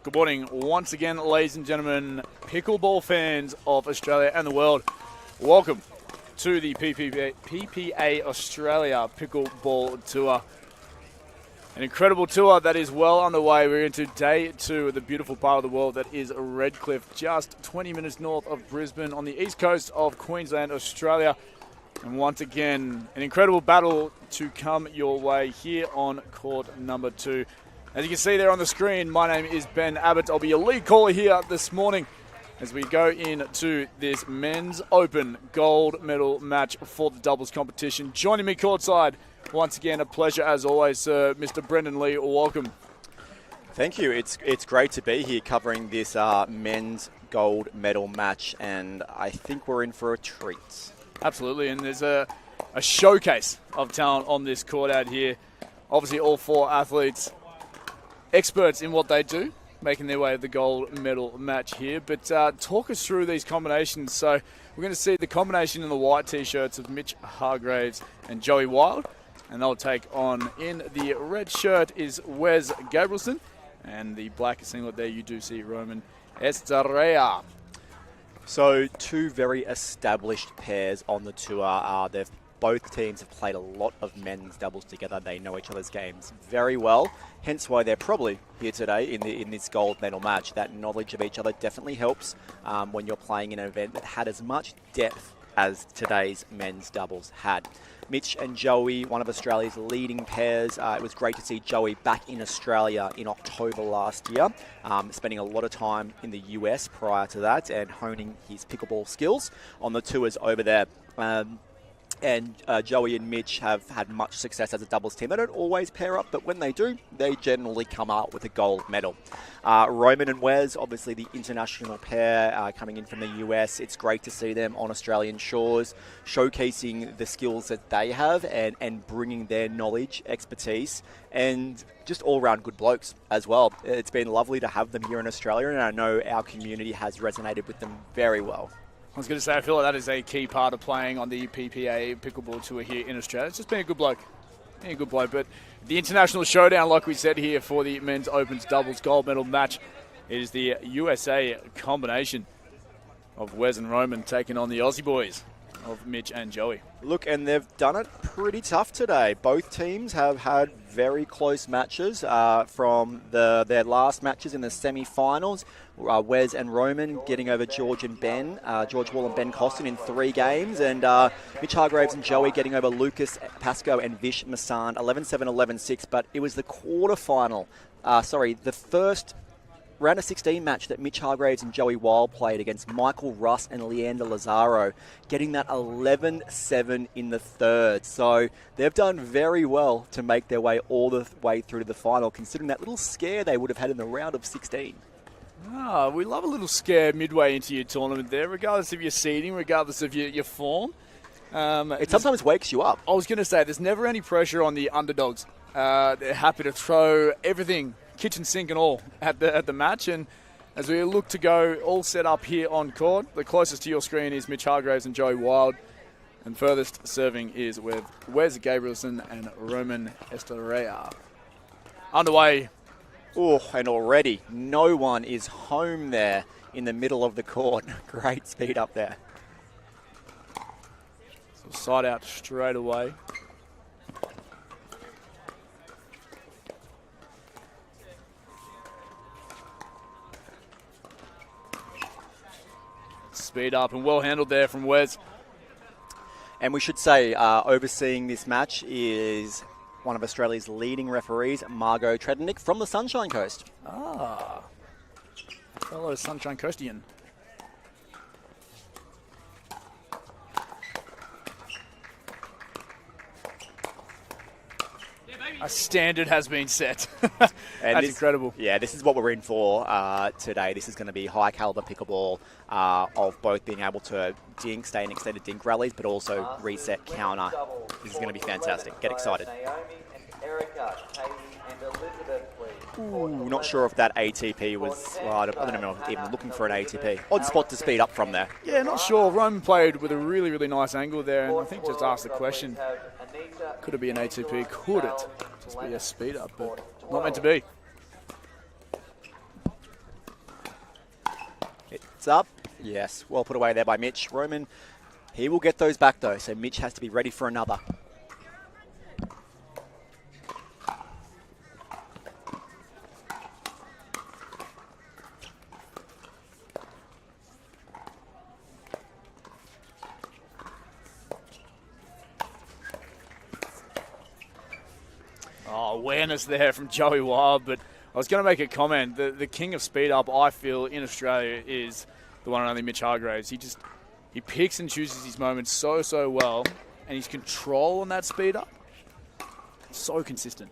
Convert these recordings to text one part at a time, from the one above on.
Good morning once again, ladies and gentlemen, pickleball fans of Australia and the world. Welcome to the PPA Australia Pickleball Tour. An incredible tour that is well underway. We're into day 2 of the beautiful part of the world that is Redcliffe, just 20 minutes north of Brisbane on the east coast of Queensland, Australia. And once again, an incredible battle to come your way here on court number 2. As you can see there on the screen, my name is Ben Abbott. I'll be your lead caller here this morning as we go into this men's open gold medal match for the doubles competition. Joining me courtside, once again, a pleasure as always, sir, Mr. Brendan Lee. Welcome. Thank you. It's great to be here covering this men's gold medal match, and I think we're in for a treat. Absolutely, and there's a showcase of talent on this court out here. Obviously, all 4 athletes, experts in what they do, making their way to the gold medal match here. But talk us through these combinations. So we're going to see the combination in the white T-shirts of Mitch Hargreaves and Joey Wild. And they'll take on, in the red shirt is Wes Gabrielsen. And the black singlet there, you do see Roman Estareja. So 2 very established pairs on the tour. Both teams have played a lot of men's doubles together. They know each other's games very well, hence why they're probably here today in this gold medal match. That knowledge of each other definitely helps when you're playing in an event that had as much depth as today's men's doubles had. Mitch and Joey, one of Australia's leading pairs. It was great to see Joey back in Australia in October last year, spending a lot of time in the US prior to that and honing his pickleball skills on the tours over there. And Joey and Mitch have had much success as a doubles team. They don't always pair up, but when they do, they generally come out with a gold medal. Roman and Wes, obviously the international pair coming in from the US. It's great to see them on Australian shores, showcasing the skills that they have and bringing their knowledge, expertise, and just all-round good blokes as well. It's been lovely to have them here in Australia, and I know our community has resonated with them very well. I was going to say, I feel like that is a key part of playing on the PPA Pickleball Tour here in Australia. It's just being a good bloke. Being a good bloke. But the international showdown, like we said here, for the men's opens doubles gold medal match, is the USA combination of Wes and Roman taking on the Aussie boys of Mitch and Joey. Look, and they've done it pretty tough today. Both teams have had very close matches from their last matches in the semi-finals. Wes and Roman getting over George Wall and Ben Costin in 3 games, and Mitch Hargreaves and Joey getting over Lucas Pascoe and Vish Masand 11-7, 11-6. But it was the the first round of 16 match that Mitch Hargreaves and Joey Wild played against Michael Russ and Leander Lazaro, getting that 11-7 in the third. So they've done very well to make their way all the way through to the final, considering that little scare they would have had in the round of 16. We love a little scare midway into your tournament there, regardless of your seeding, regardless of your form. It sometimes wakes you up. I was going to say, there's never any pressure on the underdogs. They're happy to throw everything, kitchen sink and all, at the match. And as we look to go all set up here on court, the closest to your screen is Mitch Hargreaves and Joey Wild, and furthest serving is with Wes Gabrielsen and Roman Estareja. Underway. Oh, and already no one is home there in the middle of the court. Great speed up there. So side out straight away. Speed up and well handled there from Wes. And we should say, overseeing this match is one of Australia's leading referees, Margot Tredenick, from the Sunshine Coast. Fellow Sunshine Coastian. A standard has been set. That's incredible. Yeah, this is what we're in for today. This is going to be high caliber pickleball of both being able to dink, stay in extended dink rallies, but also reset, counter. This is going to be fantastic. Get excited. Ooh, not sure if that ATP was... Well, I don't know if I'm even looking for an ATP. Odd spot to speed up from there. Yeah, not sure. Roman played with a really, really nice angle there, and I think just asked the question, could it be an ATP? Could it just be a speed up? But not meant to be. It's up. Yes, well put away there by Mitch. Roman, he will get those back though, so Mitch has to be ready for another. Oh, awareness there from Joey Wild, but I was going to make a comment. The king of speed up, I feel, in Australia is the one and only Mitch Hargreaves. He picks and chooses his moments so well, and his control on that speed up, so consistent.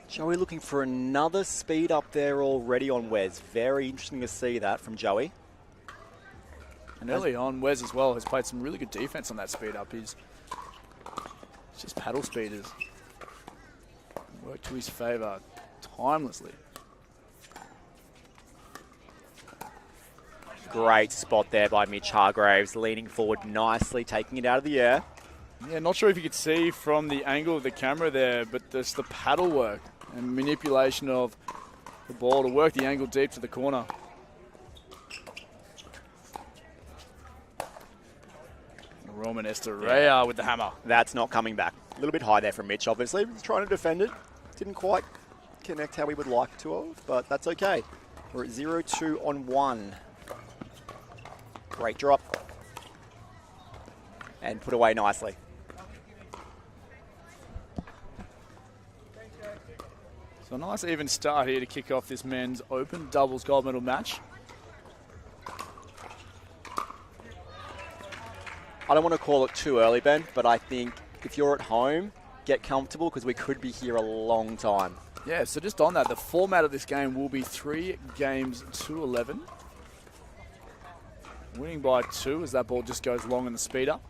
Joey looking for another speed up there already on Wes. Very interesting to see that from Joey. And early on, Wes as well has played some really good defense on that speed up. It's just paddle speeders work to his favour timelessly. Great spot there by Mitch Hargreaves, leaning forward nicely, taking it out of the air. Yeah, not sure if you could see from the angle of the camera there, but there's the paddle work and manipulation of the ball to work the angle deep to the corner. Roman Estareja with the hammer. That's not coming back. A little bit high there from Mitch, obviously. He's trying to defend it. Didn't quite connect how we would like to have, but that's okay. We're at 0-2 on 1. Great drop. And put away nicely. So a nice even start here to kick off this men's open doubles gold medal match. I don't want to call it too early, Ben, but I think if you're at home, get comfortable because we could be here a long time. Yeah, so just on that, the format of this game will be 3 games to 11. Winning by 2 as that ball just goes long in the speed up.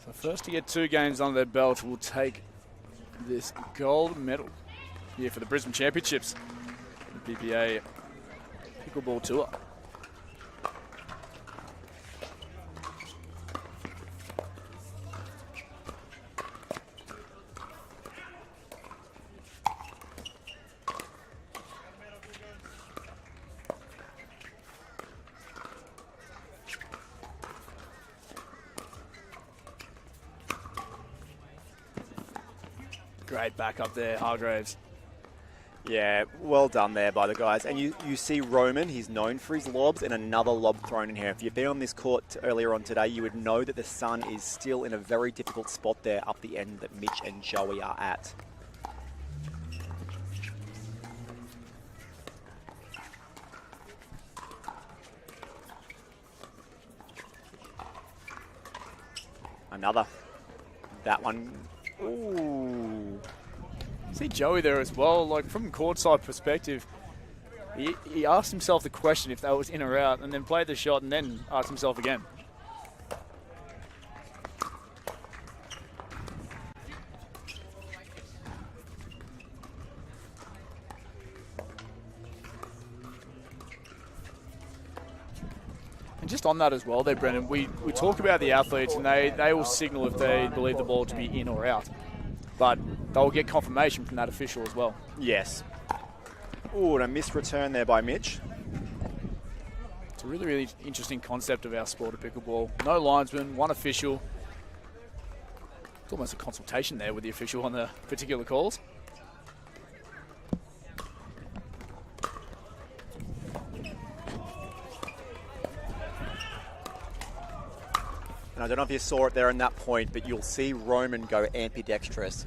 So first to get 2 games under their belt will take this gold medal here for the Brisbane Championships, the PPA Pickleball Tour. Great back up there, Hargreaves. Yeah, well done there by the guys. And you see Roman, he's known for his lobs, and another lob thrown in here. If you've been on this court earlier on today, you would know that the sun is still in a very difficult spot there up the end that Mitch and Joey are at. Another. That one. Ooh. See Joey there as well, like from courtside perspective, he asked himself the question if that was in or out and then played the shot and then asked himself again. And just on that as well there, Brendan, we talk about the athletes and they will signal if they believe the ball to be in or out. But they'll get confirmation from that official as well. Yes. Ooh, and a missed return there by Mitch. It's a really interesting concept of our sport of pickleball. No linesman, one official. It's almost a consultation there with the official on the particular calls. And I don't know if you saw it there in that point, but you'll see Roman go ambidextrous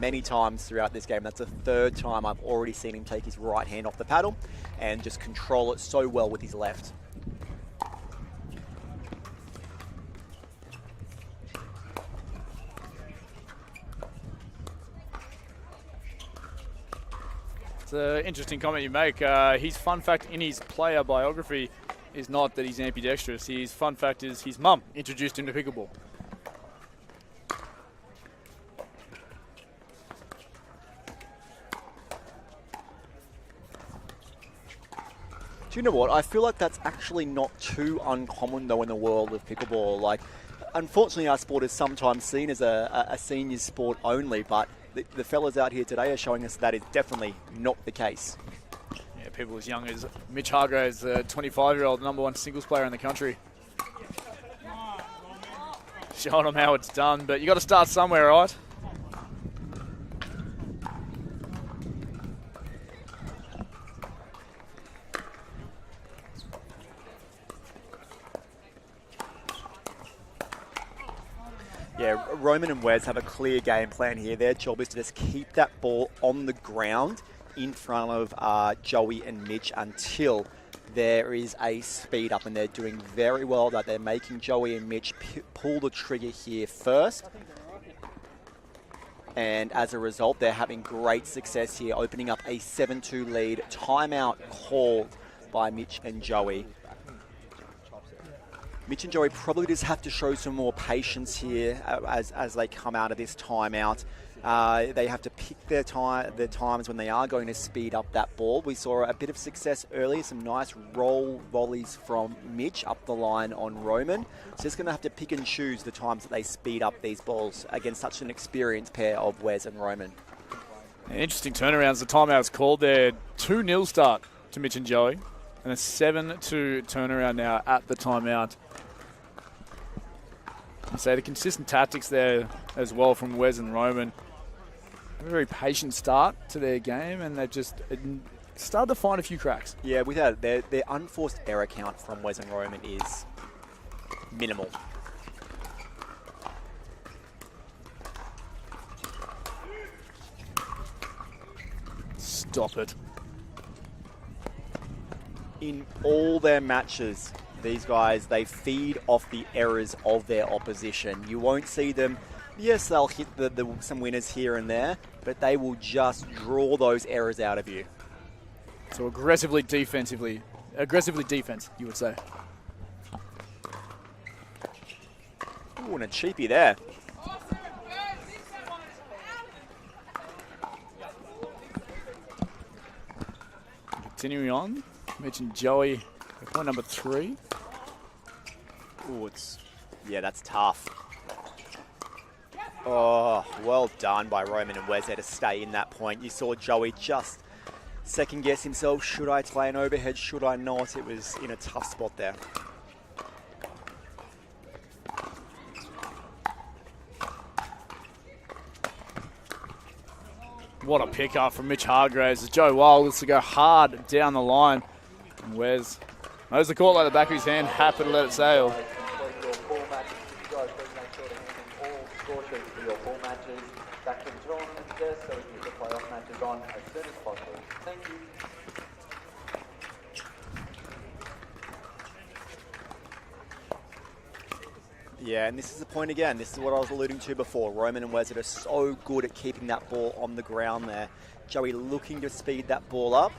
many times throughout this game. That's the 3rd time I've already seen him take his right hand off the paddle and just control it so well with his left. It's an interesting comment you make. His fun fact in his player biography is not that he's ambidextrous. His fun fact is his mum introduced him to pickleball. Do you know what? I feel like that's actually not too uncommon though in the world of pickleball. Like, unfortunately, our sport is sometimes seen as a senior sport only, but the fellas out here today are showing us that is definitely not the case. Yeah, people as young as Mitch Hargreaves, the 25-year-old #1 singles player in the country. Showing them how it's done, but you got to start somewhere, right? Yeah, Roman and Wes have a clear game plan here. Their job is to just keep that ball on the ground in front of Joey and Mitch until there is a speed up, and they're doing very well that they're making Joey and Mitch pull the trigger here first. And as a result, they're having great success here, opening up a 7-2 lead. Timeout called by Mitch and Joey. Mitch and Joey probably just have to show some more patience here as they come out of this timeout. They have to pick their times when they are going to speed up that ball. We saw a bit of success earlier, some nice roll volleys from Mitch up the line on Roman. So just going to have to pick and choose the times that they speed up these balls against such an experienced pair of Wes and Roman. Interesting turnarounds. The timeout's called there. 2-0 start to Mitch and Joey, and a 7-2 turnaround now at the timeout. So the consistent tactics there as well from Wes and Roman. A very patient start to their game, and they've just started to find a few cracks. Yeah, without their unforced error count from Wes and Roman is minimal. Stop it. In all their matches, these guys, they feed off the errors of their opposition. You won't see them, yes, they'll hit some winners here and there, but they will just draw those errors out of you. So aggressive defense, you would say. Ooh, and a cheapie there. Continuing on, Mitch and Joey, point number 3. Ooh, yeah, that's tough. Oh, well done by Roman and Wes there to stay in that point. You saw Joey just second guess himself. Should I play an overhead? Should I not? It was in a tough spot there. What a pick-up from Mitch Hargreaves as Joe Wild looks to go hard down the line. And Wes knows the call at the back of his hand, happy to let it sail. Yeah, and this is the point again. This is what I was alluding to before. Roman and Wes are so good at keeping that ball on the ground there. Joey looking to speed that ball up,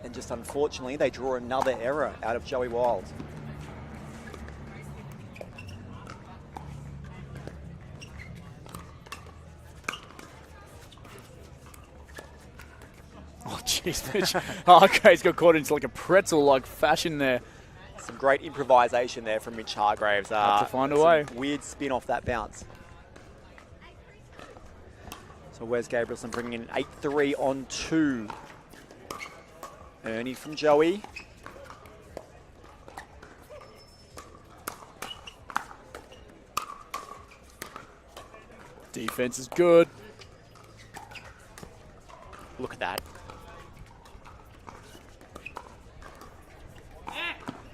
and just unfortunately they draw another error out of Joey Wild. Oh, jeez, Mitch. Hargreaves got caught into like a pretzel-like fashion there. Some great improvisation there from Mitch Hargreaves. Have to find a way. Weird spin off that bounce. So where's Gabrielsen bringing in 8-3 on 2. Ernie from Joey. Defense is good. Look at that.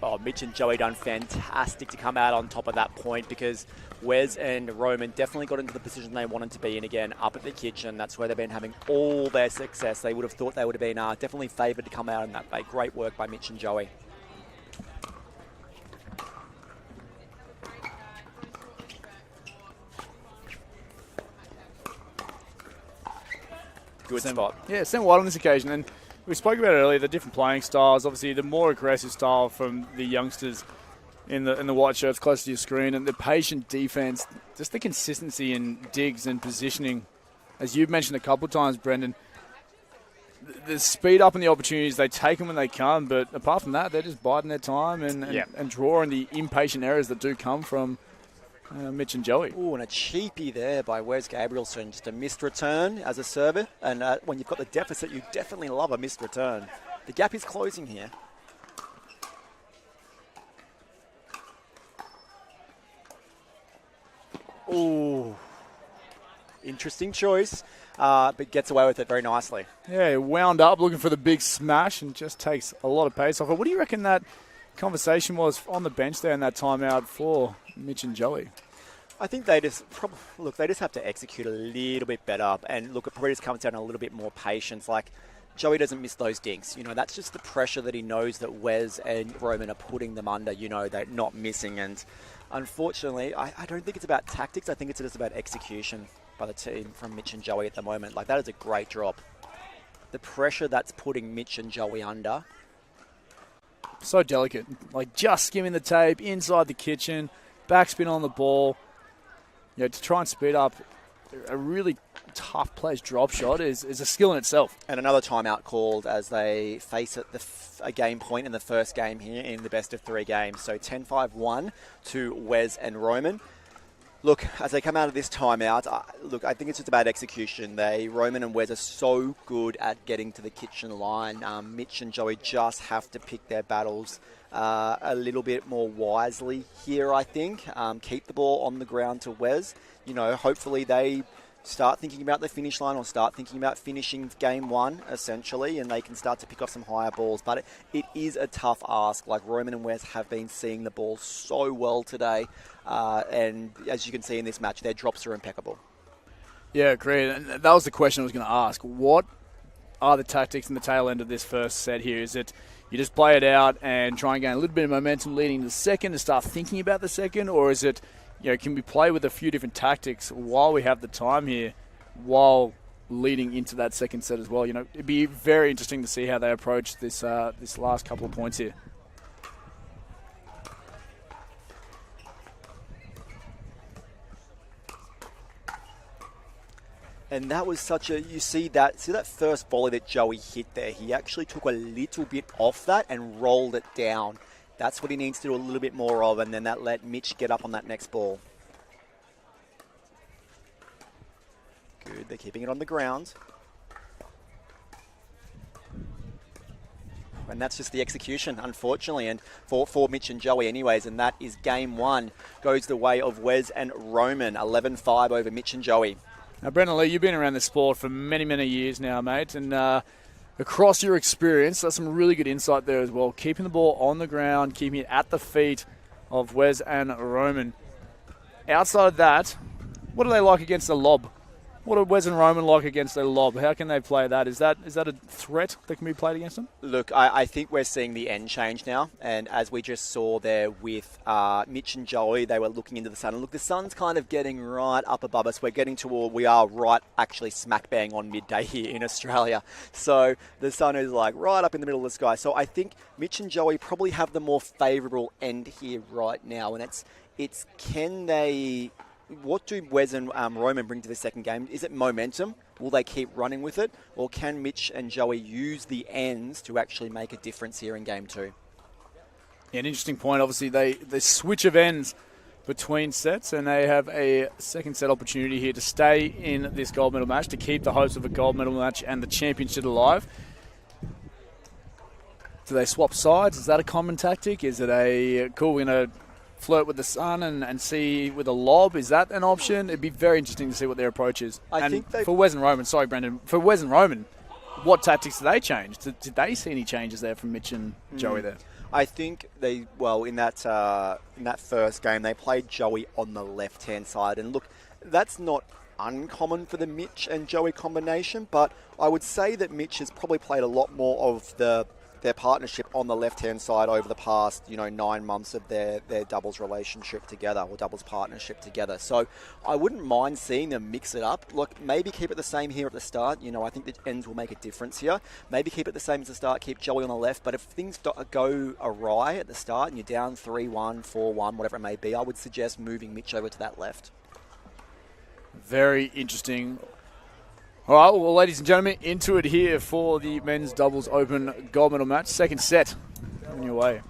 Oh, Mitch and Joey done fantastic to come out on top of that point, because Wes and Roman definitely got into the position they wanted to be in again, up at the kitchen. That's where they've been having all their success. They would have thought they would have been definitely favoured to come out in that way. Great work by Mitch and Joey. Good spot. Yeah, sent wide on this occasion. And we spoke about it earlier, the different playing styles. Obviously, the more aggressive style from the youngsters in the white shirts close to your screen, and the patient defense, just the consistency in digs and positioning. As you've mentioned a couple of times, Brendan, the speed up and the opportunities, they take them when they come. But apart from that, they're just biding their time and drawing the impatient errors that do come from Mitch and Joey. Ooh, and a cheapie there by Wes Gabrielsen. Just a missed return as a server. And when you've got the deficit, you definitely love a missed return. The gap is closing here. Ooh. Interesting choice, but gets away with it very nicely. Yeah, he wound up looking for the big smash and just takes a lot of pace off it. What do you reckon that conversation was on the bench there in that timeout for Mitch and Joey? I think they just they just have to execute a little bit better, and look, it probably just comes down to a little bit more patience. Like, Joey doesn't miss those dinks. That's just the pressure that he knows that Wes and Roman are putting them under. They're not missing, and unfortunately, I don't think it's about tactics. I think it's just about execution by the team from Mitch and Joey at the moment. Like, that is a great drop. The pressure that's putting Mitch and Joey under. So delicate. Like, just skimming the tape, inside the kitchen, backspin on the ball. To try and speed up a really tough play's drop shot is a skill in itself. And another timeout called as they face a game point in the first game here in the best of 3 games. So 10-5-1 to Wes and Roman. Look, as they come out of this timeout, I think it's just about execution. Roman and Wes are so good at getting to the kitchen line. Mitch and Joey just have to pick their battles a little bit more wisely here, I think. Keep the ball on the ground to Wes. Hopefully they start thinking about the finish line or start thinking about finishing game 1, essentially, and they can start to pick off some higher balls. But it is a tough ask. Like, Roman and Wes have been seeing the ball so well today. And as you can see in this match, their drops are impeccable. Yeah, great. And that was the question I was going to ask. What are the tactics in the tail end of this first set here? Is it you just play it out and try and gain a little bit of momentum leading to the second and start thinking about the second? Or is it, can we play with a few different tactics while we have the time here, while leading into that second set as well? It'd be very interesting to see how they approach this last couple of points here. And that was you see that first volley that Joey hit there, he actually took a little bit off that and rolled it down. That's what he needs to do a little bit more of, and then that let Mitch get up on that next ball. Good, they're keeping it on the ground. And that's just the execution, unfortunately, and for Mitch and Joey anyways, and that is game 1. Goes the way of Wes and Roman, 11-5 over Mitch and Joey. Now, Brendan Lee, you've been around this sport for many, many years now, mate, and across your experience, that's some really good insight there as well. Keeping the ball on the ground, keeping it at the feet of Wes and Roman. Outside of that, what do they like against the lob? What do Wes and Roman like against their lob? How can they play that? Is that a threat that can be played against them? Look, I think we're seeing the end change now. And as we just saw there with Mitch and Joey, they were looking into the sun. And look, the sun's kind of getting right up above us. We are right actually smack bang on midday here in Australia. So the sun is like right up in the middle of the sky. So I think Mitch and Joey probably have the more favourable end here right now. And it's can they... What do Wes and Roman bring to the second game? Is it momentum? Will they keep running with it? Or can Mitch and Joey use the ends to actually make a difference here in game 2? Yeah, an interesting point. Obviously, they switch of ends between sets, and they have a second set opportunity here to stay in this gold medal match, to keep the hopes of a gold medal match and the championship alive. Do they swap sides? Is that a common tactic? Is it we're going to flirt with the sun and see with a lob? Is that an option? It'd be very interesting to see what their approach is. For Wes and Roman, sorry, Brendan, for Wes and Roman, what tactics do they change? Did they see any changes there from Mitch and Joey there? I think in that first game, they played Joey on the left-hand side. And look, that's not uncommon for the Mitch and Joey combination, but I would say that Mitch has probably played a lot more of their partnership on the left-hand side over the past, 9 months of their doubles relationship together, or doubles partnership together. So I wouldn't mind seeing them mix it up. Look, maybe keep it the same here at the start. I think the ends will make a difference here. Maybe keep it the same as the start, keep Joey on the left. But if things go awry at the start and you're down 3-1, 4-1, whatever it may be, I would suggest moving Mitch over to that left. Very interesting. All right, well, ladies and gentlemen, into it here for the men's doubles open gold medal match. Second set on your way.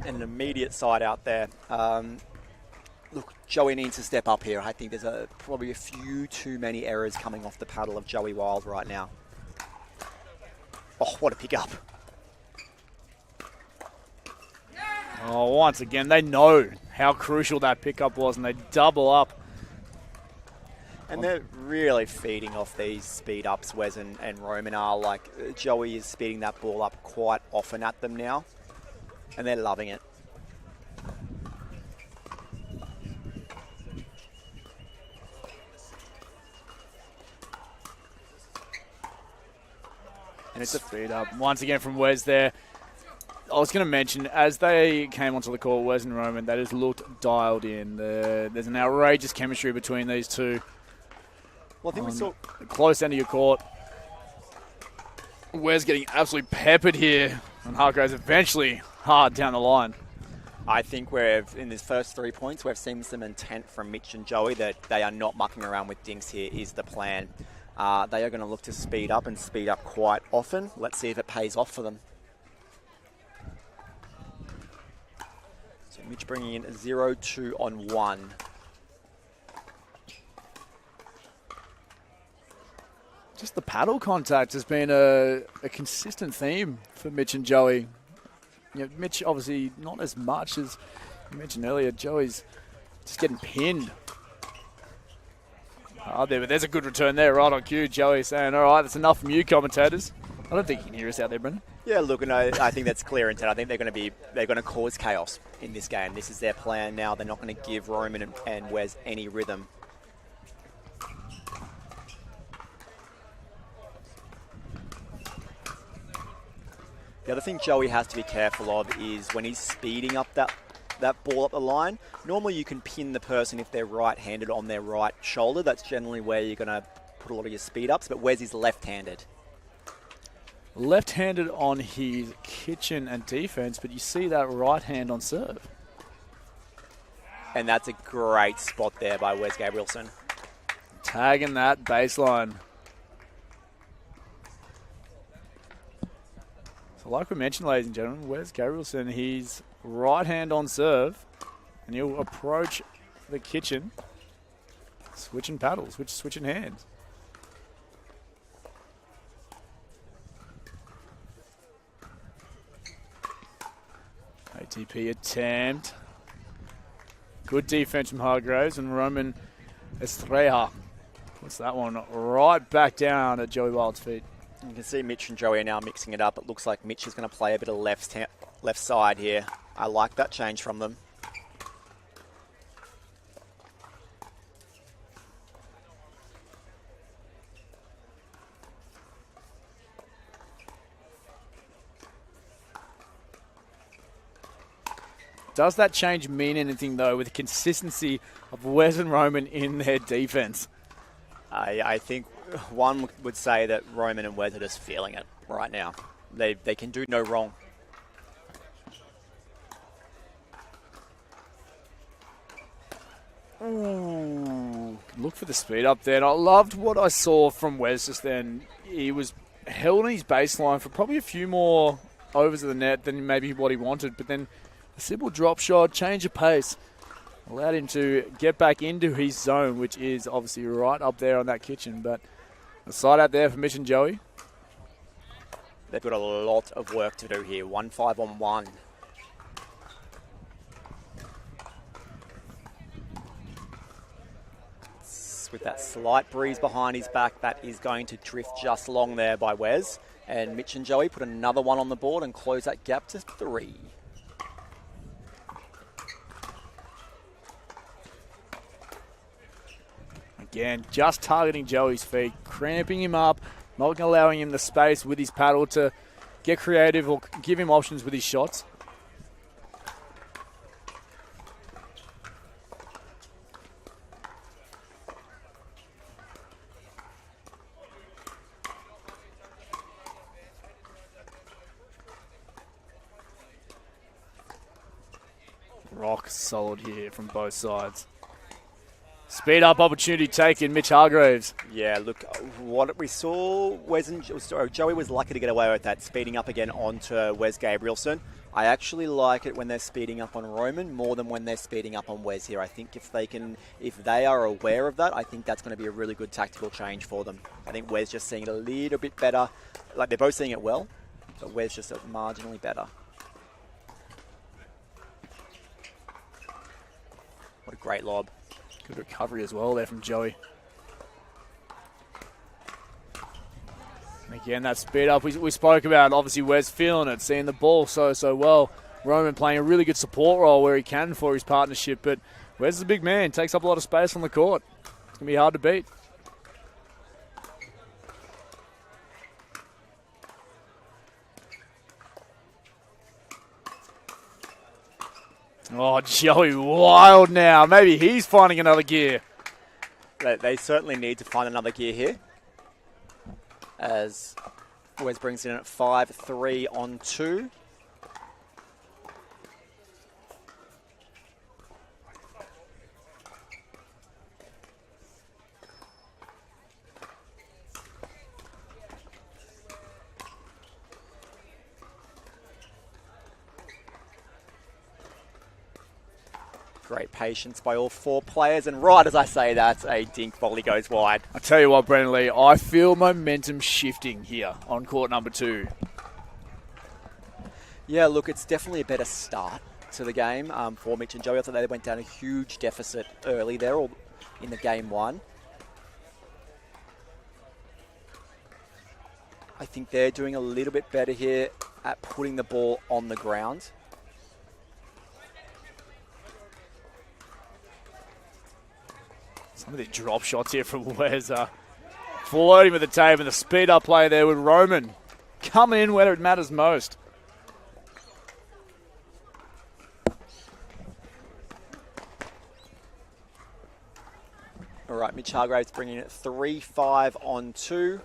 an immediate side out there. Look, Joey needs to step up here. I think there's probably a few too many errors coming off the paddle of Joey Wild right now. Oh, what a pickup. Oh, once again, they know how crucial that pickup was, and they double up. And they're really feeding off these speed ups, Wes and Roman are. Like, Joey is speeding that ball up quite often at them now, and they're loving it. And it's a speed up. Once again from Wes there. I was going to mention, as they came onto the court, Wes and Roman, they just looked dialed in. There's an outrageous chemistry between these two. Well, I think we saw the close end of your court. Wes getting absolutely peppered here. And Hargreaves eventually hard down the line. I think in these first 3 points, we've seen some intent from Mitch and Joey that they are not mucking around with dinks here is the plan. They are going to look to speed up and speed up quite often. Let's see if it pays off for them. So Mitch bringing in 0-2 on 1. Just the paddle contact has been a consistent theme for Mitch and Joey. You know, Mitch obviously not as much as you mentioned earlier. Joey's just getting pinned. But there's a good return there, right on cue. Joey saying, all right, that's enough from you, commentators. I don't think you can hear us out there, Brendan. Yeah, look, and I think that's clear intent. I think they're going to cause chaos in this game. This is their plan now. They're not going to give Roman and Wes any rhythm. The other thing Joey has to be careful of is when he's speeding up that ball up the line, normally you can pin the person if they're right-handed on their right shoulder. That's generally where you're going to put a lot of your speed ups, but Wes is left-handed. Left-handed on his kitchen and defense, but you see that right hand on serve. And that's a great spot there by Wes Gabrielsen. Tagging that baseline. So like we mentioned, ladies and gentlemen, Wes Gabrielsen, he's right hand on serve, and he'll approach the kitchen, switching paddles, switching hands. ATP attempt. Good defense from Hargreaves, and Roman Estareja puts that one right back down at Joey Wild's feet. You can see Mitch and Joey are now mixing it up. It looks like Mitch is going to play a bit of left side here. I like that change from them. Does that change mean anything, though, with the consistency of Wes and Roman in their defense? I think one would say that Roman and Wes are just feeling it right now. They can do no wrong. Ooh, look for the speed up there. And I loved what I saw from Wes just then. He was held on his baseline for probably a few more overs of the net than maybe what he wanted, but then a simple drop shot, change of pace, allowed him to get back into his zone, which is obviously right up there on that kitchen. But a side out there for Mitch and Joey. They've got a lot of work to do here. 1-5 on 1. With that slight breeze behind his back, that is going to drift just long there by Wes. And Mitch and Joey put another one on the board and close that gap to 3. Again, just targeting Joey's feet, cramping him up, not allowing him the space with his paddle to get creative or give him options with his shots. Rock solid here from both sides. Speed up opportunity taken, Mitch Hargreaves. Yeah, look, what we saw, Joey was lucky to get away with that, speeding up again onto Wes Gabrielsen. I actually like it when they're speeding up on Roman more than when they're speeding up on Wes here. I think if they are aware of that, I think that's going to be a really good tactical change for them. I think Wes just seeing it a little bit better. Like, they're both seeing it well, but Wes just marginally better. What a great lob. Good recovery as well there from Joey. And again, that speed up we spoke about. Obviously, Wes feeling it, seeing the ball so well. Roman playing a really good support role where he can for his partnership, but Wes is a big man, takes up a lot of space on the court. It's going to be hard to beat. Oh, Joey wild now. Maybe he's finding another gear. They certainly need to find another gear here, as Wes brings in at 5-3 on 2. Great patience by all 4 players, and right as I say that, a dink volley goes wide. I tell you what, Brendan Lee, I feel momentum shifting here on court number 2. Yeah, look, it's definitely a better start to the game for Mitch and Joey. I thought they went down a huge deficit early there, or in the game 1. I think they're doing a little bit better here at putting the ball on the ground. Some of the drop shots here from Wes are floating with the tape, and the speed up play there with Roman coming in where it matters most. All right, Mitch Hargreaves bringing it 3-5 on 2.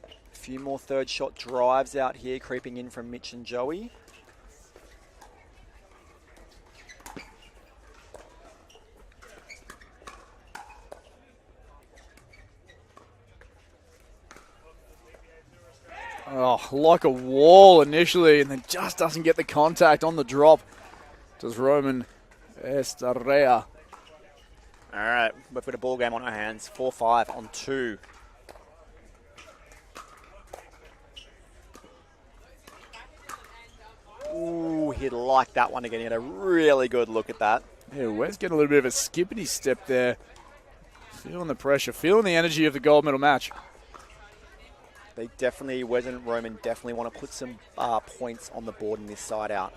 A few more third shot drives out here creeping in from Mitch and Joey. Oh, like a wall initially, and then just doesn't get the contact on the drop. Does Roman Estareja. All right, we've got a ball game on our hands. 4-5 on 2. Ooh, he'd like that one again. He had a really good look at that. Yeah, Wes getting a little bit of a skippity step there. Feeling the pressure, feeling the energy of the gold medal match. They definitely, Wes and Roman definitely want to put some points on the board in this side out.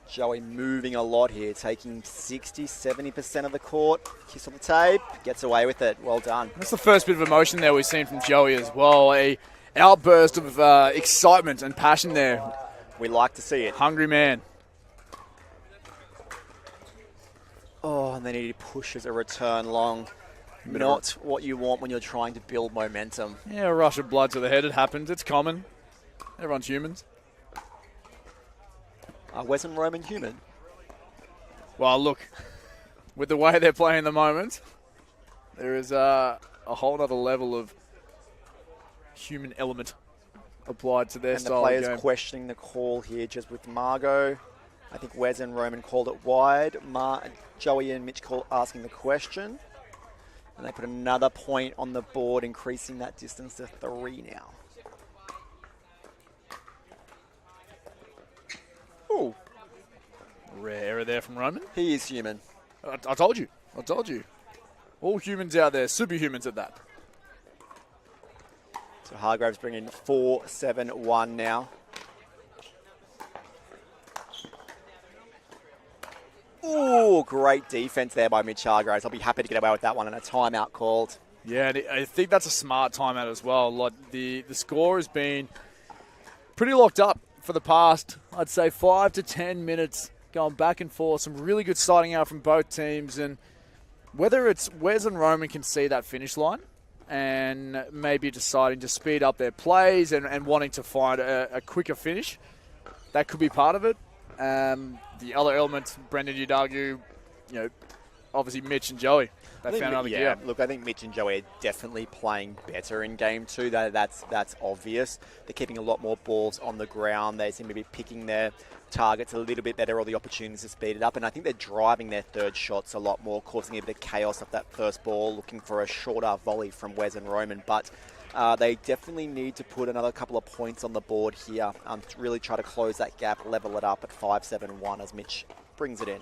Joey moving a lot here, taking 60-70% of the court. Kiss on the tape, gets away with it. Well done. That's the first bit of emotion there we've seen from Joey as well. A outburst of excitement and passion there. We like to see it. Hungry man. Oh, and then he pushes a return long. Not what you want when you're trying to build momentum. Yeah, a rush of blood to the head. It happens. It's common. Everyone's humans. Are Wes and Roman human? Well, look, with the way they're playing at the moment, there is a whole other level of human element applied to their style of game. And the players questioning the call here just with Margot. I think Wes and Roman called it wide. Joey and Mitch asking the question. And they put another point on the board, increasing that distance to 3 now. Ooh. Rare error there from Roman. He is human. I told you. I told you. All humans out there, superhumans at that. So Hargreaves bringing 4-7-1 now. Ooh, great defense there by Mitch Hargreaves. I'll be happy to get away with that one, and a timeout called. Yeah, and I think that's a smart timeout as well. Like the score has been pretty locked up for the past, I'd say, 5 to 10 minutes, going back and forth. Some really good starting out from both teams, and whether it's Wes and Roman can see that finish line and maybe deciding to speed up their plays and wanting to find a quicker finish, that could be part of it. The other elements, Brendan, you'd argue, obviously Mitch and Joey. They found another gear. Look, I think Mitch and Joey are definitely playing better in game 2. That's obvious. They're keeping a lot more balls on the ground. They seem to be picking their targets a little bit better, or the opportunities to speed it up. And I think they're driving their third shots a lot more, causing a bit of chaos off that first ball, looking for a shorter volley from Wes and Roman. But they definitely need to put another couple of points on the board here to really try to close that gap, level it up at 5-7-1 as Mitch brings it in.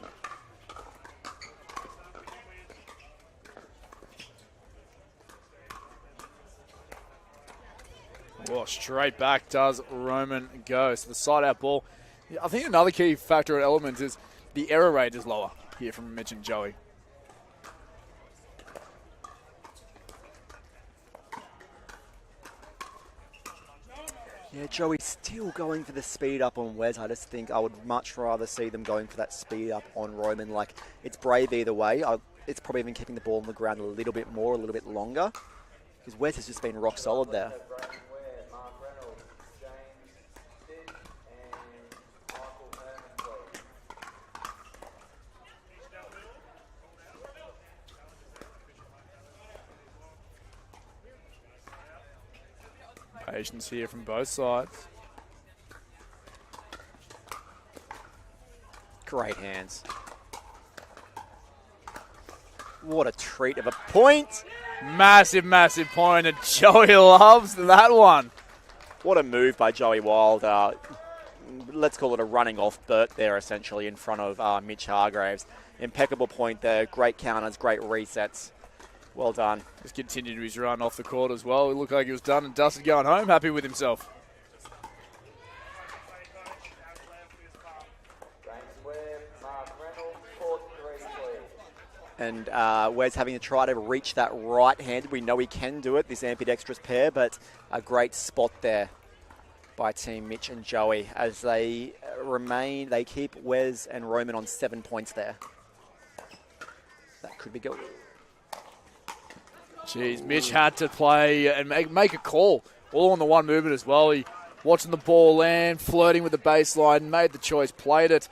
Well, straight back does Roman go. So the side-out ball. I think another key factor at Elements is the error rate is lower here from Mitch and Joey. Yeah, Joey's still going for the speed up on Wes. I just think I would much rather see them going for that speed up on Roman. Like, it's brave either way. It's probably even keeping the ball on the ground a little bit more, a little bit longer. Because Wes has just been rock solid there. Patience here from both sides. Great hands. What a treat of a point. Massive, massive point, and Joey loves that one. What a move by Joey Wild. Let's call it a running off Bert there, essentially, in front of Mitch Hargreaves. Impeccable point there. Great counters, great resets. Well done. Just continued his run off the court as well. It looked like he was done and dusted going home, happy with himself. And Wes having to try to reach that right hand. We know he can do it, this ambidextrous pair, but a great spot there by Team Mitch and Joey as they keep Wes and Roman on 7 points there. That could be good. Jeez, Mitch had to play and make a call, all on the one movement as well. He watching the ball land, flirting with the baseline, made the choice, played it.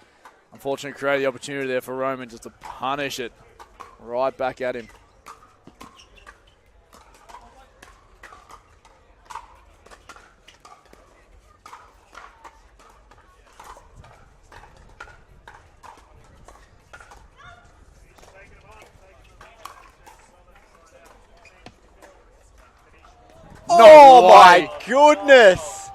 Unfortunately, created the opportunity there for Roman just to punish it right back at him. Oh my goodness!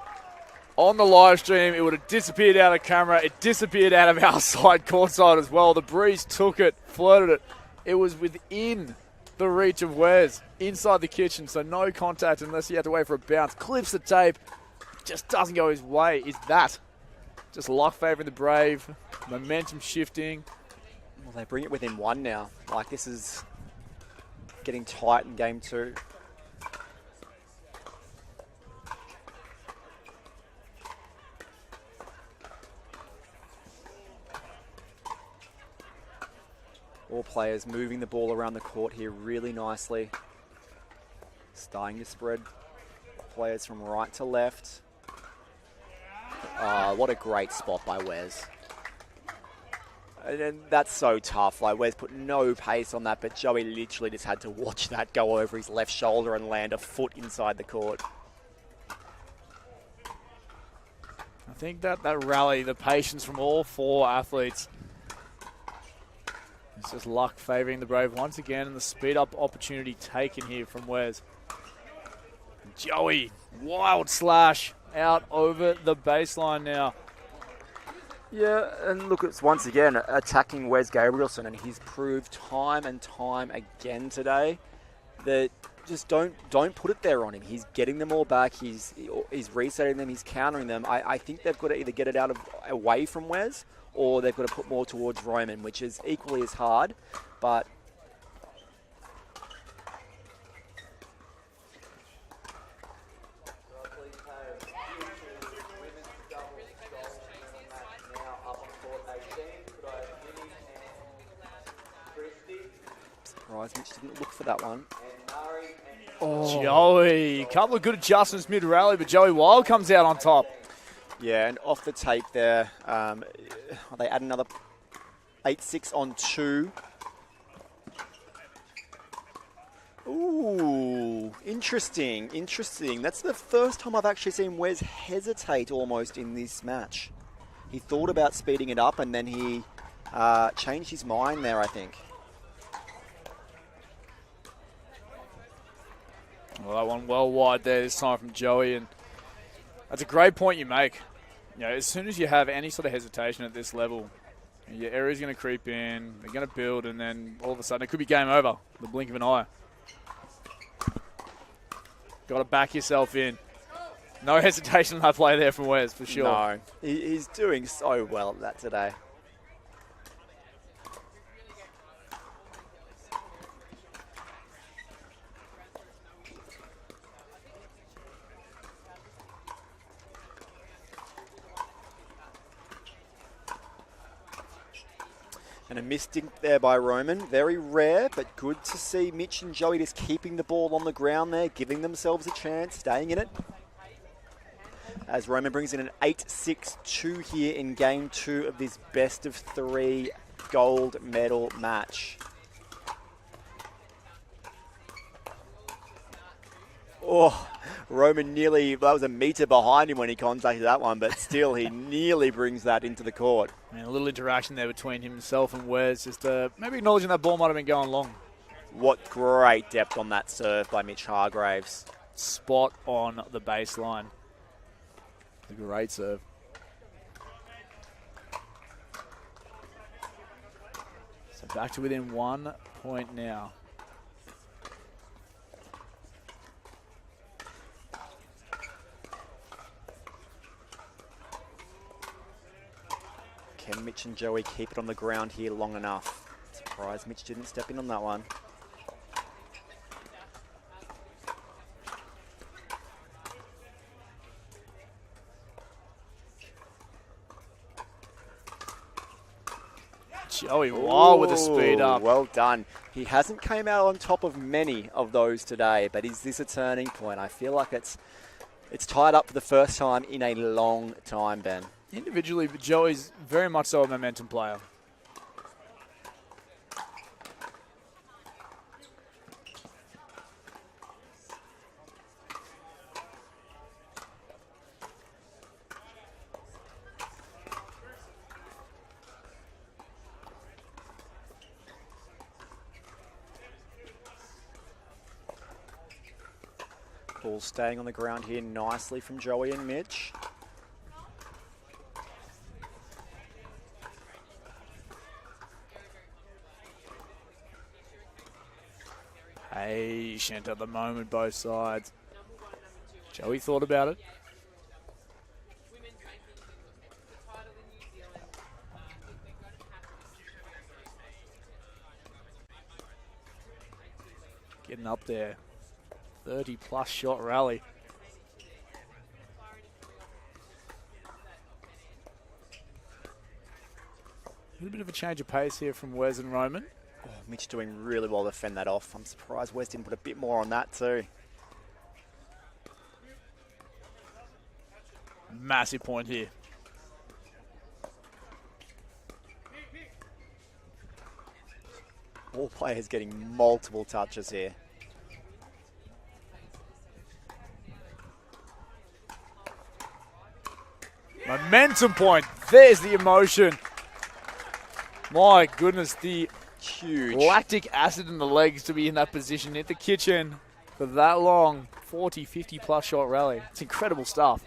On the live stream, it would have disappeared out of camera. It disappeared out of our side, courtside as well. The breeze took it, flirted it. It was within the reach of Wes, inside the kitchen, so no contact unless he had to wait for a bounce. Clips the tape, just doesn't go his way. Is that just luck favouring the Brave, momentum shifting? Well, they bring it within one now. Like, this is getting tight in game 2. All players moving the ball around the court here really nicely. Starting to spread players from right to left. What a great spot by Wes. And that's so tough. Like, Wes put no pace on that, but Joey literally just had to watch that go over his left shoulder and land a foot inside the court. I think that rally, the patience from all 4 athletes, it's just luck favouring the Brave once again, and the speed-up opportunity taken here from Wes. Joey, wild slash out over the baseline now. Yeah, and look, it's once again attacking Wes Gabrielsen, and he's proved time and time again today that just don't put it there on him. He's getting them all back. He's resetting them. He's countering them. I think they've got to either get it away from Wes, or they've got to put more towards Roman, which is equally as hard, but surprised Mitch didn't look for that one. Oh. Joey, a couple of good adjustments mid-rally, but Joey Wild comes out on top. Yeah, and off the tape there, they add another 8-6 on 2. Ooh, interesting, interesting. That's the first time I've actually seen Wes hesitate almost in this match. He thought about speeding it up and then he changed his mind there, I think. Well, that one well wide there this time from Joey, and that's a great point you make. You know, as soon as you have any sort of hesitation at this level, your area's going to creep in, they're going to build, and then all of a sudden it could be game over, the blink of an eye. Got to back yourself in. No hesitation on that play there from Wes, for sure. No, he's doing so well at that today. And a missed dink there by Roman. Very rare, but good to see Mitch and Joey just keeping the ball on the ground there, giving themselves a chance, staying in it. As Roman brings in an 8-6-2 here in game 2 of this best of 3 gold medal match. Oh, Roman nearly, that was a metre behind him when he contacted that one, but still he nearly brings that into the court. And a little interaction there between himself and Wes, just maybe acknowledging that ball might have been going long. What great depth on that serve by Mitch Hargreaves. Spot on the baseline. A great serve. So back to within 1 point now. Can Mitch and Joey keep it on the ground here long enough? Surprised Mitch didn't step in on that one. Joey Wild with the speed up. Well done. He hasn't came out on top of many of those today, but is this a turning point? I feel like it's tied up for the first time in a long time, Ben. Individually, but Joey's very much so a momentum player. Ball staying on the ground here nicely from Joey and Mitch. Patient at the moment, both sides. Joey thought about it. Getting up there. 30-plus shot rally. A little bit of a change of pace here from Wes and Roman. Oh, Mitch doing really well to fend that off. I'm surprised Wes didn't put a bit more on that too. Massive point here. All players getting multiple touches here. Momentum point. There's the emotion. My goodness, the Huge. lactic acid in the legs to be in that position at the kitchen for that long 40, 50-plus shot rally. It's incredible stuff.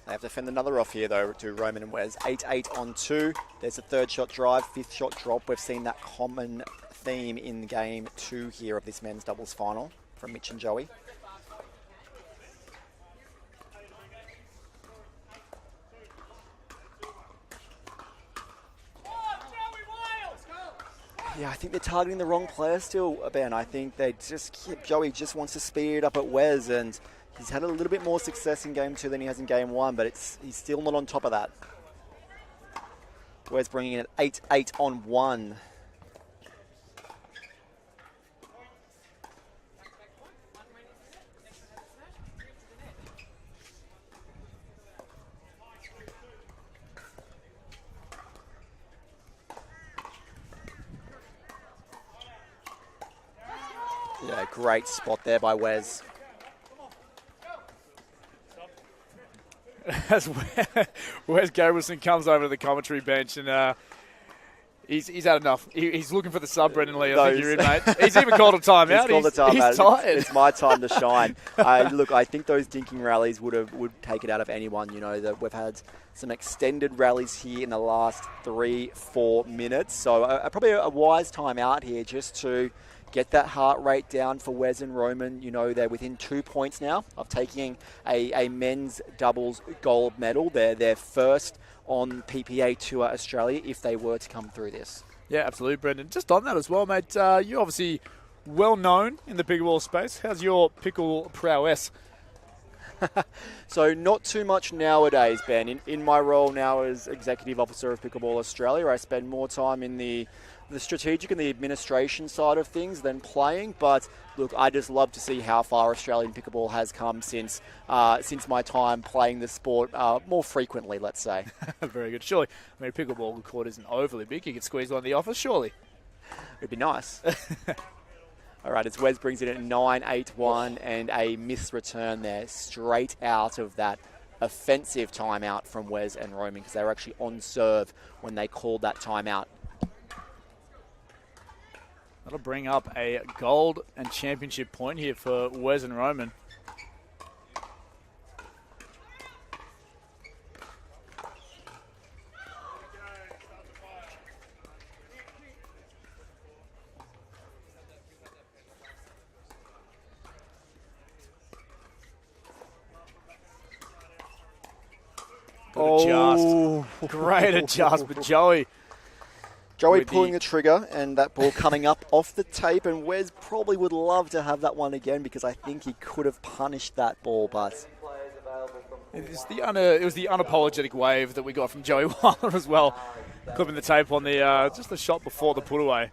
They have to fend another off here, though, to Roman and Wes. 8-8 on 2. There's a third shot drive, fifth shot drop. We've seen that common theme in game 2 here of this men's doubles final from Mitch and Joey. Yeah, I think they're targeting the wrong player still, Ben. I think Joey just wants to speed it up at Wes, and he's had a little bit more success in game 2 than he has in game 1, but he's still not on top of that. Wes bringing in an 8-8 on 1. Yeah, great spot there by Wes. As Wes Gabrielsen comes over to the commentary bench and he's had enough. He's looking for the sub, Brendan Lee. I think you're in, mate. He's even called a timeout. He's called a timeout. He's tired. It's my time to shine. Look, I think those dinking rallies would take it out of anyone. You know, that we've had some extended rallies here in the last 3-4 minutes. So probably a wise time out here just to get that heart rate down for Wes and Roman. You know, they're within 2 points now of taking a men's doubles gold medal. They're first on PPA Tour Australia if they were to come through this. Yeah, absolutely, Brendan. Just on that as well, mate, you're obviously well known in the pickleball space. How's your pickle prowess? So not too much nowadays, Ben. In my role now as Executive Officer of Pickleball Australia, I spend more time in the strategic and the administration side of things than playing. But look, I just love to see how far Australian pickleball has come since my time playing the sport more frequently, let's say. Very good. Surely, I mean, a pickleball court isn't overly big. You could squeeze one in the office, surely. It'd be nice. All right, as Wes brings it at 9-8-1 and a missed return there, straight out of that offensive timeout from Wes and Roman, because they were actually on serve when they called that timeout. That'll bring up a gold and championship point here for Wes and Roman. Great adjust, but Joey pulling the trigger and that ball coming up off the tape, and Wes probably would love to have that one again because I think he could have punished that ball, but it was the unapologetic wave that we got from Joey Wilder as well, clipping the tape on the just the shot before the put away.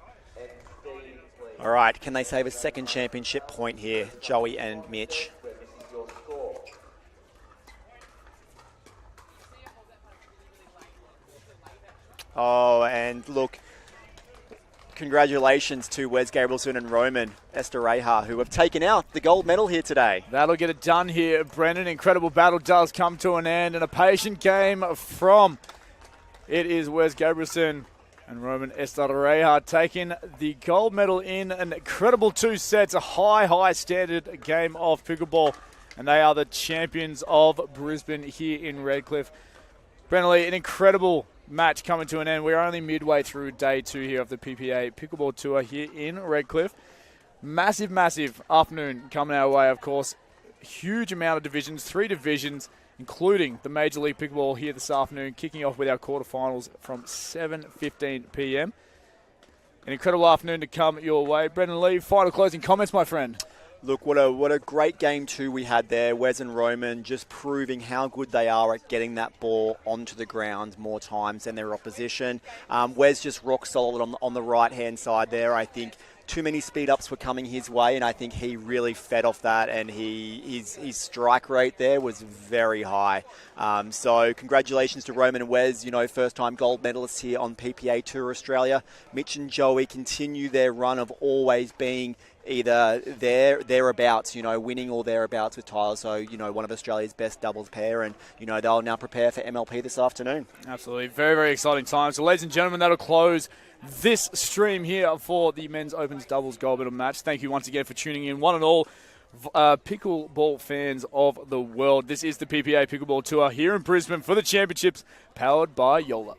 All right, can they save a second championship point here, Joey and Mitch? Oh, and look, congratulations to Wes Gabrielsen and Roman Estareja, who have taken out the gold medal here today. That'll get it done here, Brendan. Incredible battle does come to an end, and a patient game from it is Wes Gabrielsen and Roman Estareja taking the gold medal in an incredible 2 sets, a high standard game of pickleball, and they are the champions of Brisbane here in Redcliffe. Brendan Lee, an incredible match coming to an end. We're only midway through day 2 here of the PPA Pickleball Tour here in Redcliffe. Massive afternoon coming our way, of course. Huge amount of divisions, 3 divisions, including the Major League Pickleball here this afternoon, kicking off with our quarterfinals from 7:15 p.m. An incredible afternoon to come your way. Brendan Lee, final closing comments, my friend. Look, what a great game 2 we had there. Wes and Roman just proving how good they are at getting that ball onto the ground more times than their opposition. Wes just rock solid on the right-hand side there. I think too many speed-ups were coming his way, and I think he really fed off that, and his strike rate there was very high. So congratulations to Roman and Wes, first-time gold medalists here on PPA Tour Australia. Mitch and Joey continue their run of always being either thereabouts, winning or thereabouts with Tyler. So, one of Australia's best doubles pair, and, they'll now prepare for MLP this afternoon. Absolutely. Very, very exciting time. So, ladies and gentlemen, that'll close this stream here for the Men's Opens Doubles Gold Medal match. Thank you once again for tuning in, one and all, pickleball fans of the world. This is the PPA Pickleball Tour here in Brisbane for the championships, powered by Joola.